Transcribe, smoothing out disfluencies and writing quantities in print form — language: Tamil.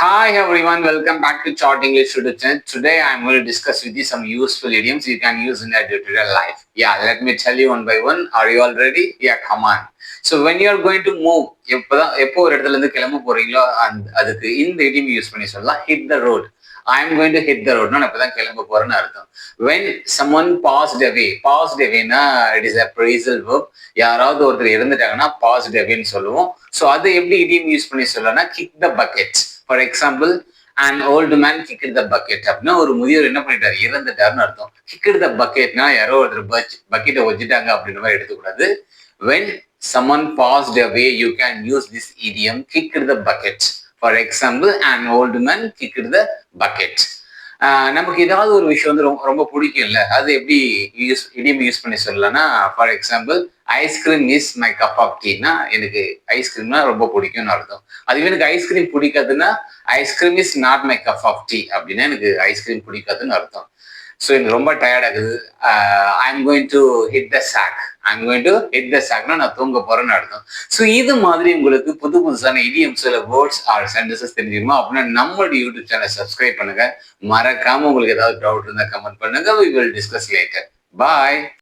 Hi everyone, welcome back to Chart English YouTube channel. Today I'm going to discuss with you some useful idioms you can use in your day-to-day life. Yeah, let me tell you one by one. Are you all ready? Yeah, come on. So when you are going to move, எப்போ ஒரு இடத்துல இருந்து கிளம்ப போறீங்களோ அதுக்கு இந்த idiom யூஸ் பண்ணி சொல்லலாம். Hit the road. I am going to hit the road. நான் இப்பதான் கிளம்ப போறேன்னு அர்த்தம். When someone passed awayனா it is a phrasal verb. யாராவது ஒருத்தர் இறந்துட்டாங்கன்னா passed awayன்னு சொல்லுவோம். ஸோ அதை எப்படி idiom யூஸ் பண்ணி சொல்லலாம்னா kick the bucket. For example an old man kicked the bucket அப்படின்னா ஒரு முதியோர் என்ன பண்ணிட்டாரு, இறந்துட்டாருன்னு அர்த்தம். kicked the bucketனா யாரோ ஒருத்தர் பக்கெட்டை வச்சுட்டாங்க அப்படின்ற மாதிரி எடுத்துக்கூடாது. when someone passed away you can use this idiom kicked the bucket. for example an old man kicked the bucket. நமக்கு ஏதாவது ஒரு விஷயம் வந்து ரொம்ப பிடிக்கும் இல்லை, அது எப்படி இடியம் யூஸ் பண்ணி சொல்லலாம்னா for example ice cream is my cup of டீனா எனக்கு ஐஸ்கிரீம்னா ரொம்ப பிடிக்கும்னு அர்த்தம். அதுவே எனக்கு ஐஸ்கிரீம் பிடிக்காதுன்னா ice cream is not my cup of tea அப்படின்னா எனக்கு ஐஸ்கிரீம் பிடிக்காதுன்னு அர்த்தம். ஸோ எனக்கு ரொம்ப டயர்ட் ஆகுது, I'm going to hit the சாக்னா நான் தூங்க போறேன்னு அர்த்தம். ஸோ இது மாதிரி உங்களுக்கு புது புதுசான இடியம்ஸ் வேர்ட்ஸ் ஆர் சென்டென்சஸ் தெரிஞ்சுக்கணுமா அப்படின்னா நம்மளோட யூடியூப் சேனல் சப்ஸ்கிரைப் பண்ணுங்க. மறக்காம உங்களுக்கு ஏதாவது டவுட் இருந்தால் கமெண்ட் பண்ணுங்க. we will discuss later. Bye.